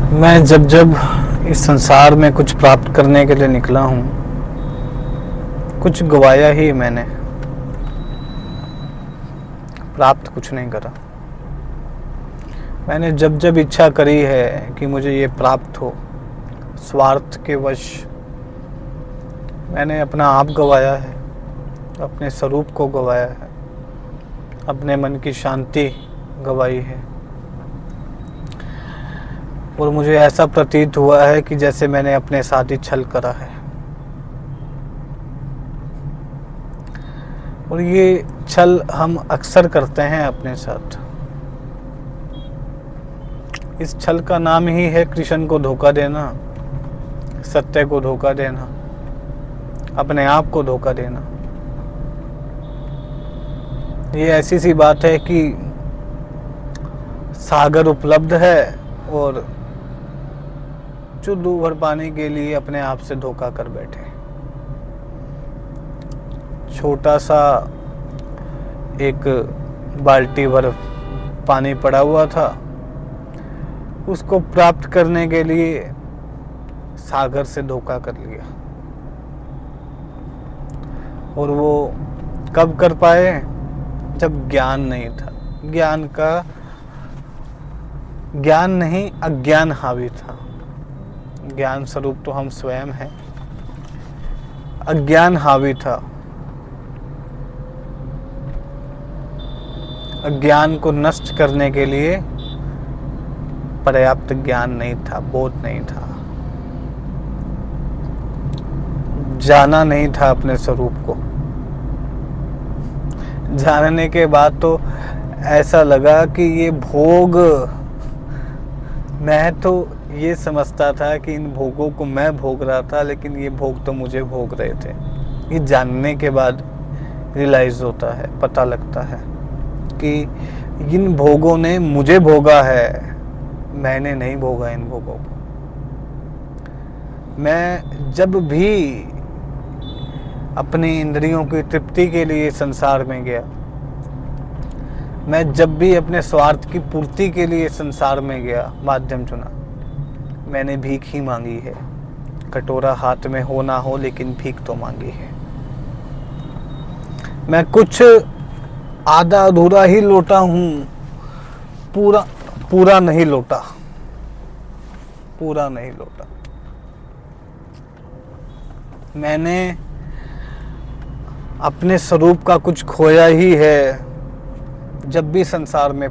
मैं जब जब इस संसार में कुछ प्राप्त करने के लिए निकला हूँ, कुछ गवाया ही मैंने, प्राप्त कुछ नहीं करा। मैंने जब जब इच्छा करी है कि मुझे ये प्राप्त हो, स्वार्थ के वश मैंने अपना आप गवाया है, अपने स्वरूप को गवाया है, अपने मन की शांति गवाई है। और मुझे ऐसा प्रतीत हुआ है कि जैसे मैंने अपने साथ ही छल करा है। और ये छल हम अक्सर करते हैं अपने साथ। इस छल का नाम ही है कृष्ण को धोखा देना, सत्य को धोखा देना, अपने आप को धोखा देना। ये ऐसी सी बात है कि सागर उपलब्ध है और चुल्लू भर पानी के लिए अपने आप से धोखा कर बैठे। छोटा सा एक बाल्टी भर पानी पड़ा हुआ था, उसको प्राप्त करने के लिए सागर से धोखा कर लिया। और वो कब कर पाए? जब ज्ञान नहीं था। ज्ञान नहीं, अज्ञान हावी था। ज्ञान स्वरूप तो हम स्वयं हैं, अज्ञान हावी था। अज्ञान को नष्ट करने के लिए पर्याप्त ज्ञान नहीं था, बोध नहीं था, जाना नहीं था अपने स्वरूप को। जानने के बाद तो ऐसा लगा कि ये भोग, मैं तो ये समझता था कि इन भोगों को मैं भोग रहा था, लेकिन ये भोग तो मुझे भोग रहे थे। ये जानने के बाद रियलाइज होता है, पता लगता है कि इन भोगों ने मुझे भोगा है, मैंने नहीं भोगा इन भोगों को। मैं जब भी अपनी इंद्रियों की तृप्ति के लिए संसार में गया, मैं जब भी अपने स्वार्थ की पूर्ति के लिए संसार में गया, माध्यम चुना, मैंने भीख ही मांगी है। कटोरा हाथ में हो ना हो, लेकिन भीख तो मांगी है। मैं कुछ आधा अधूरा ही लौटा हूँ, पूरा नहीं लौटा, पूरा नहीं लौटा। मैंने अपने स्वरूप का कुछ खोया ही है जब भी संसार में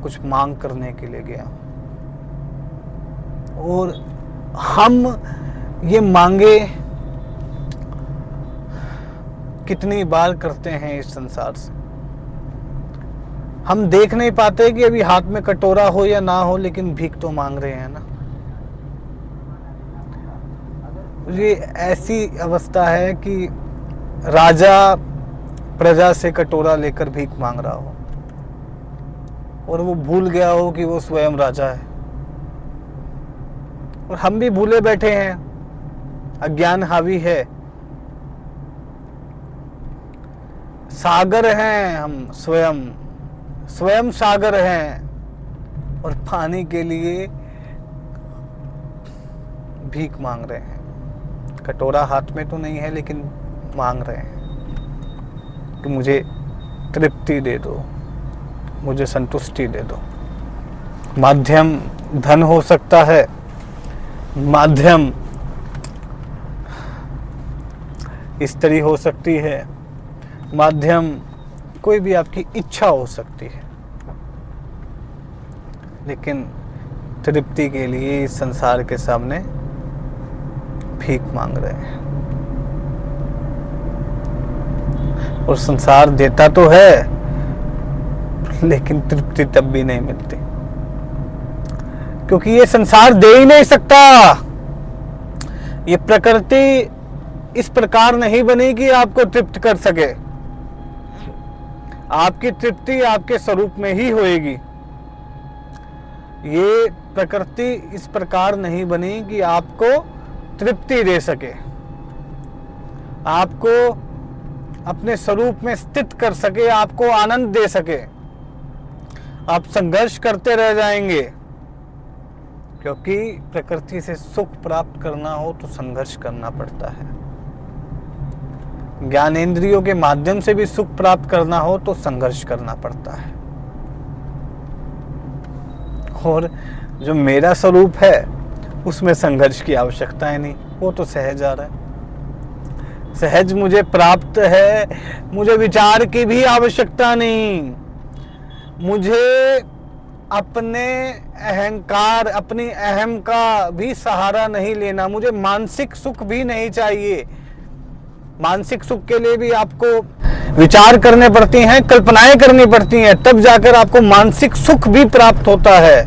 कुछ मांग करने के लिए गया। और हम ये मांगे कितनी बार करते हैं इस संसार से। हम देख नहीं पाते कि अभी हाथ में कटोरा हो या ना हो, लेकिन भीख तो मांग रहे हैं ना। ये ऐसी अवस्था है कि राजा प्रजा से कटोरा लेकर भीख मांग रहा हो और वो भूल गया हो कि वो स्वयं राजा है। और हम भी भूले बैठे हैं, अज्ञान हावी है। सागर हैं हम, स्वयं सागर हैं और पानी के लिए भीख मांग रहे हैं। कटोरा हाथ में तो नहीं है, लेकिन मांग रहे हैं कि मुझे तृप्ति दे दो, मुझे संतुष्टि दे दो। माध्यम धन हो सकता है, माध्यम स्त्री हो सकती है, माध्यम कोई भी आपकी इच्छा हो सकती है, लेकिन तृप्ति के लिए इस संसार के सामने भीख मांग रहे हैं। और संसार देता तो है, लेकिन तृप्ति तब भी नहीं मिलती, क्योंकि ये संसार दे ही नहीं सकता। ये प्रकृति इस प्रकार नहीं बनी कि आपको तृप्त कर सके। आपकी तृप्ति आपके स्वरूप में ही होएगी। ये प्रकृति इस प्रकार नहीं बनी कि आपको तृप्ति दे सके, आपको अपने स्वरूप में स्थित कर सके, आपको आनंद दे सके। आप संघर्ष करते रह जाएंगे, क्योंकि प्रकृति से सुख प्राप्त करना हो तो संघर्ष करना पड़ता है। ज्ञानेंद्रियों के माध्यम से भी सुख प्राप्त करना हो तो संघर्ष करना पड़ता है। और जो मेरा स्वरूप है उसमें संघर्ष की आवश्यकता है नहीं, वो तो सहज आ रहा है, सहज मुझे प्राप्त है। मुझे विचार की भी आवश्यकता नहीं, मुझे अपने अहंकार, अपनी अहम का भी सहारा नहीं लेना, मुझे मानसिक सुख भी नहीं चाहिए। मानसिक सुख के लिए भी आपको विचार करने पड़ती हैं, कल्पनाएं करनी पड़ती हैं, तब जाकर आपको मानसिक सुख भी प्राप्त होता है।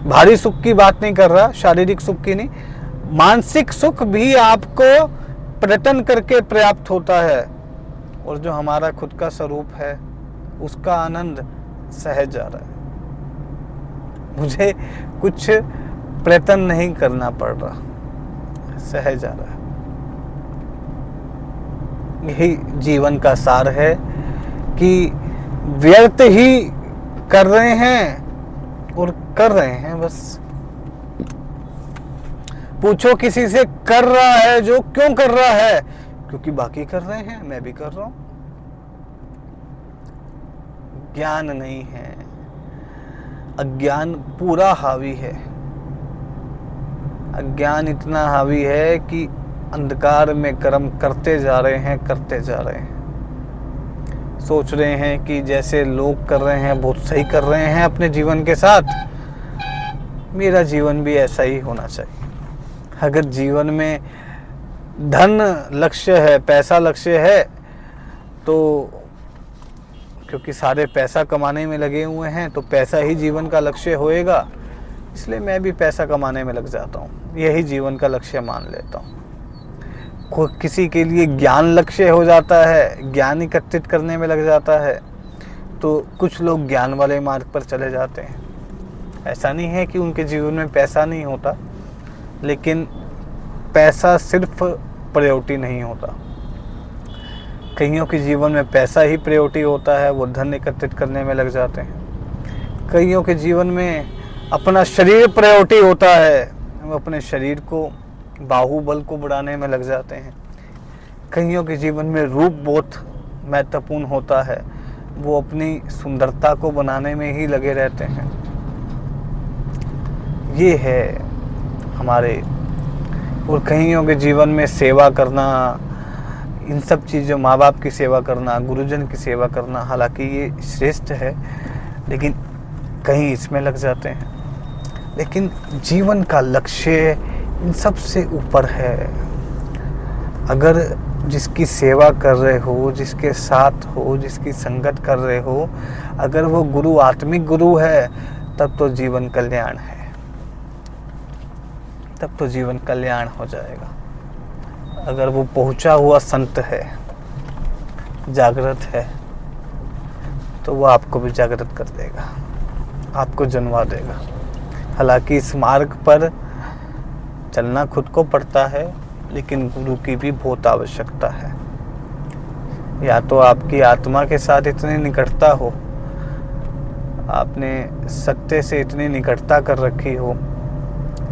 भारी सुख की बात नहीं कर रहा, शारीरिक सुख की नहीं, मानसिक सुख भी आपको प्रयत्न करके प्राप्त होता है। और जो हमारा खुद का स्वरूप है उसका आनंद सहज आ रहा है, मुझे कुछ प्रयत्न नहीं करना पड़ रहा, सहज आ रहा है। यही जीवन का सार है कि व्यर्थ ही कर रहे हैं और कर रहे हैं बस। पूछो किसी से कर रहा है जो, क्यों कर रहा है? क्योंकि बाकी कर रहे हैं, मैं भी कर रहा हूं। ज्ञान नहीं है, अज्ञान पूरा हावी है। अज्ञान इतना हावी है कि अंधकार में कर्म करते जा रहे हैं, करते जा रहे हैं। सोच रहे हैं कि जैसे लोग कर रहे हैं बहुत सही कर रहे हैं अपने जीवन के साथ, मेरा जीवन भी ऐसा ही होना चाहिए। अगर जीवन में धन लक्ष्य है, पैसा लक्ष्य है, तो क्योंकि सारे पैसा कमाने में लगे हुए हैं तो पैसा ही जीवन का लक्ष्य होएगा, इसलिए मैं भी पैसा कमाने में लग जाता हूँ, यही जीवन का लक्ष्य मान लेता हूँ। किसी के लिए ज्ञान लक्ष्य हो जाता है, ज्ञान एकत्रित करने में लग जाता है, तो कुछ लोग ज्ञान वाले मार्ग पर चले जाते हैं। ऐसा नहीं है कि उनके जीवन में पैसा नहीं होता, लेकिन पैसा सिर्फ प्रायोरिटी नहीं होता। कईयों के जीवन में पैसा ही प्रायोरिटी होता है, वो धन एकत्रित करने में लग जाते हैं। कईयों के जीवन में अपना शरीर प्रायोरिटी होता है, वो अपने शरीर को, बाहुबल को बढ़ाने में लग जाते हैं। कईयों के जीवन में रूप बहुत महत्वपूर्ण होता है, वो अपनी सुंदरता को बनाने में ही लगे रहते हैं। ये है हमारे। और कईयों के जीवन में सेवा करना, इन सब चीज़ों, माँ बाप की सेवा करना, गुरुजन की सेवा करना, हालांकि ये श्रेष्ठ है, लेकिन कहीं इसमें लग जाते हैं। लेकिन जीवन का लक्ष्य इन सब से ऊपर है। अगर जिसकी सेवा कर रहे हो, जिसके साथ हो, जिसकी संगत कर रहे हो, अगर वो गुरु आत्मिक गुरु है, तब तो जीवन कल्याण है, तब तो जीवन कल्याण हो जाएगा। अगर वो पहुंचा हुआ संत है, जागृत है, तो वो आपको भी जागृत कर देगा, आपको जन्मा देगा। हालांकि इस मार्ग पर चलना खुद को पड़ता है, लेकिन गुरु की भी बहुत आवश्यकता है। या तो आपकी आत्मा के साथ इतनी निकटता हो, आपने सत्य से इतनी निकटता कर रखी हो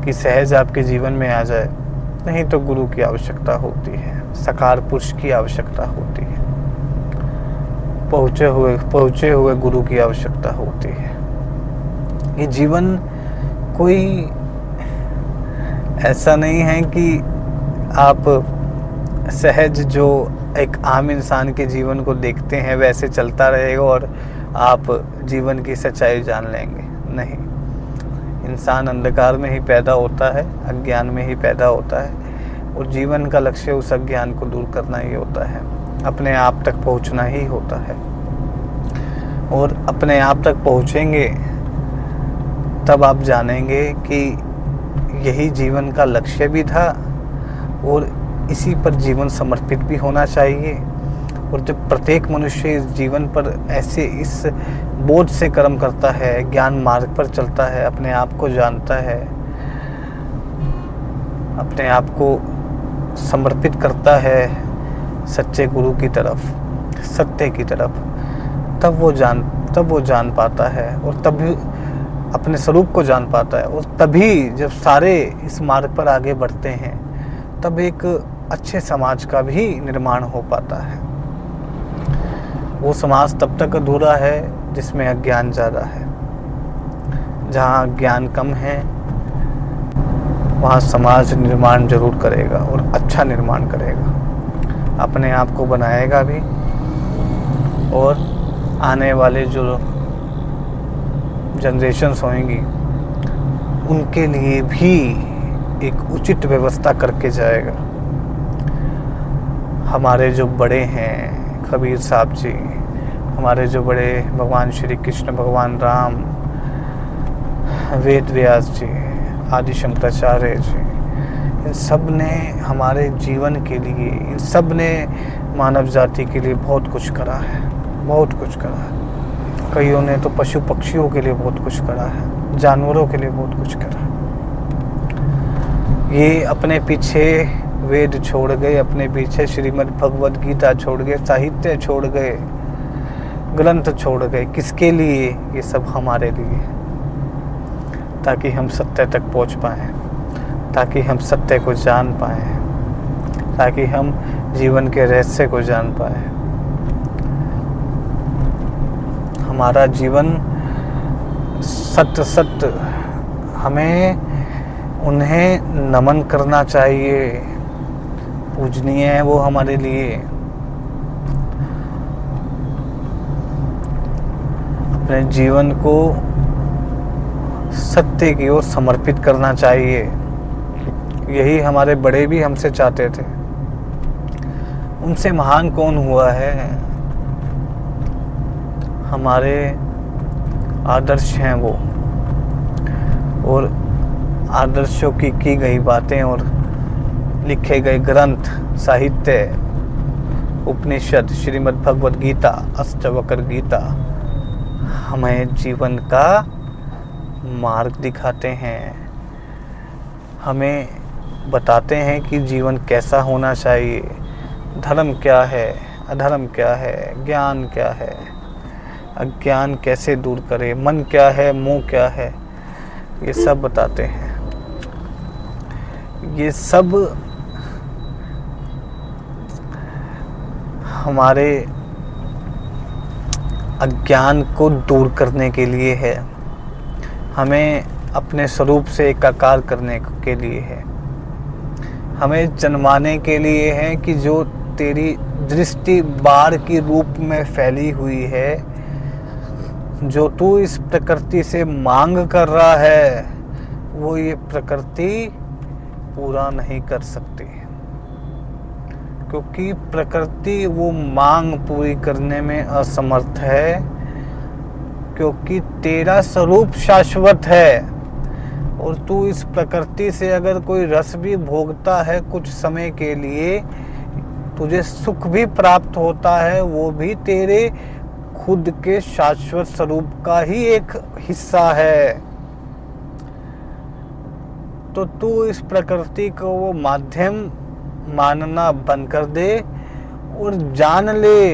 कि सहज आपके जीवन में आ जाए, नहीं तो गुरु की आवश्यकता होती है, साकार पुरुष की आवश्यकता होती है, पहुँचे हुए गुरु की आवश्यकता होती है। ये जीवन कोई ऐसा नहीं है कि आप सहज जो एक आम इंसान के जीवन को देखते हैं वैसे चलता रहेगा और आप जीवन की सच्चाई जान लेंगे। नहीं, इंसान अंधकार में ही पैदा होता है, अज्ञान में ही पैदा होता है, और जीवन का लक्ष्य उस अज्ञान को दूर करना ही होता है, अपने आप तक पहुंचना ही होता है। और अपने आप तक पहुंचेंगे तब आप जानेंगे कि यही जीवन का लक्ष्य भी था और इसी पर जीवन समर्पित भी होना चाहिए। और जब प्रत्येक मनुष्य इस जीवन पर ऐसे इस बोझ से कर्म करता है, ज्ञान मार्ग पर चलता है, अपने आप को जानता है, अपने आप को समर्पित करता है सच्चे गुरु की तरफ, सत्य की तरफ, तब वो जान पाता है। और अपने स्वरूप को जान पाता है। और तभी जब सारे इस मार्ग पर आगे बढ़ते हैं तब एक अच्छे समाज का भी निर्माण हो पाता है। वो समाज तब तक अधूरा है जिसमें अज्ञान ज़्यादा है। जहाँ ज्ञान कम है वहाँ समाज निर्माण जरूर करेगा और अच्छा निर्माण करेगा, अपने आप को बनाएगा भी और आने वाले जो जनरेशन्स होंगी उनके लिए भी एक उचित व्यवस्था करके जाएगा। हमारे जो बड़े हैं कबीर साहब जी, हमारे जो बड़े भगवान श्री कृष्ण, भगवान राम, वेद व्यास जी, आदि शंकराचार्य जी, इन सब ने हमारे जीवन के लिए, इन सब ने मानव जाति के लिए बहुत कुछ करा है, बहुत कुछ करा है। कईयों ने तो पशु पक्षियों के लिए बहुत कुछ करा है, जानवरों के लिए बहुत कुछ करा है। ये अपने पीछे वेद छोड़ गए, अपने पीछे श्रीमद् भगवद गीता छोड़ गए, साहित्य छोड़ गए, ग्रंथ छोड़ गए। किसके लिए? ये सब हमारे लिए, ताकि हम सत्य तक पहुंच पाएं, ताकि हम सत्य को जान पाएं, ताकि हम जीवन के रहस्य को जान पाएं। हमारा जीवन सत्य सत्य, हमें उन्हें नमन करना चाहिए, पूजनीय है वो हमारे लिए। अपने जीवन को सत्य की ओर समर्पित करना चाहिए। यही हमारे बड़े भी हमसे चाहते थे। उनसे महान कौन हुआ है? हमारे आदर्श हैं वो, और आदर्शों की गई बातें और लिखे गए ग्रंथ, साहित्य, उपनिषद, श्रीमद् भगवद गीता, अष्टवक्र गीता हमें जीवन का मार्ग दिखाते हैं, हमें बताते हैं कि जीवन कैसा होना चाहिए, धर्म क्या है, अधर्म क्या है, ज्ञान क्या है, अज्ञान कैसे दूर करें, मन क्या है, मोह क्या है, ये सब बताते हैं। ये सब हमारे अज्ञान को दूर करने के लिए है, हमें अपने स्वरूप से एकाकार करने के लिए है, हमें जन्माने के लिए है कि जो तेरी दृष्टि बाढ़ की रूप में फैली हुई है, जो तू इस प्रकृति से मांग कर रहा है, वो ये प्रकृति पूरा नहीं कर सकती, क्योंकि प्रकृति वो मांग पूरी करने में असमर्थ है, क्योंकि तेरा स्वरूप शाश्वत है। और तू इस प्रकृति से अगर कोई रस भी भोगता है कुछ समय के लिए, तुझे सुख भी प्राप्त होता है, वो भी तेरे खुद के शाश्वत स्वरूप का ही एक हिस्सा है। तो तू इस प्रकृति को वो माध्यम मानना बंद कर दे और जान ले,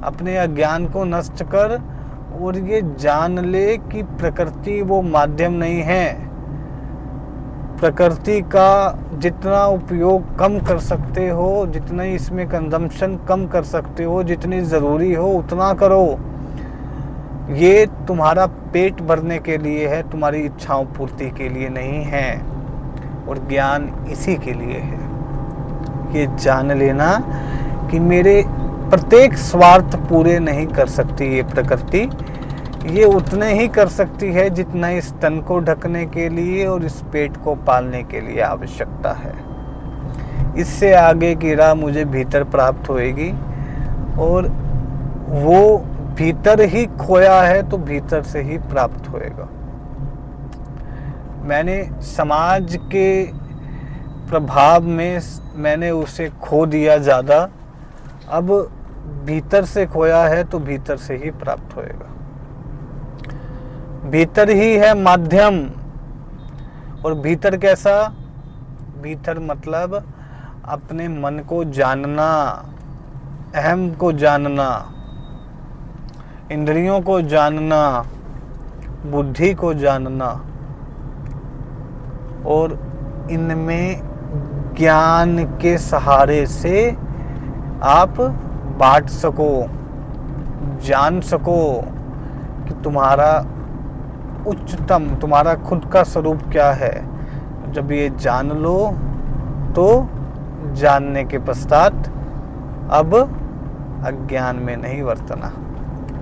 अपने अज्ञान को नष्ट कर और ये जान ले कि प्रकृति वो माध्यम नहीं है। प्रकृति का जितना उपयोग कम कर सकते हो, जितना इसमें कंजम्पशन कम कर सकते हो, जितनी ज़रूरी हो उतना करो। ये तुम्हारा पेट भरने के लिए है, तुम्हारी इच्छाओं पूर्ति के लिए नहीं है। और ज्ञान इसी के लिए है, ये जान लेना कि मेरे प्रत्येक स्वार्थ पूरे नहीं कर सकती ये प्रकृति, ये उतने ही कर सकती है जितना इस तन को ढकने के लिए और इस पेट को पालने के लिए आवश्यकता है। इससे आगे की राह मुझे भीतर प्राप्त होएगी, और वो भीतर ही खोया है तो भीतर से ही प्राप्त होएगा। मैंने समाज के प्रभाव में मैंने उसे खो दिया ज़्यादा, अब भीतर से खोया है तो भीतर से ही प्राप्त होएगा। भीतर ही है माध्यम। और भीतर कैसा? भीतर मतलब अपने मन को जानना, अहम को जानना, इंद्रियों को जानना, बुद्धि को जानना और इनमें ज्ञान के सहारे से आप बांट सको, जान सको कि तुम्हारा उच्चतम, तुम्हारा खुद का स्वरूप क्या है। जब ये जान लो तो जानने के पश्चात अब अज्ञान में नहीं वर्तना,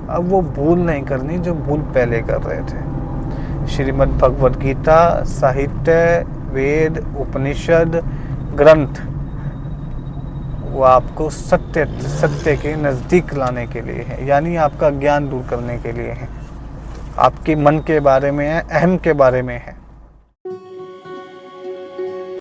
अब वो भूल नहीं करनी जो भूल पहले कर रहे थे। श्रीमद् भगवद गीता साहित्य, वेद, उपनिषद, ग्रंथ वो आपको सत्य के नज़दीक लाने के लिए है, यानी आपका ज्ञान दूर करने के लिए है, आपके मन के बारे में है, अहम के बारे में है।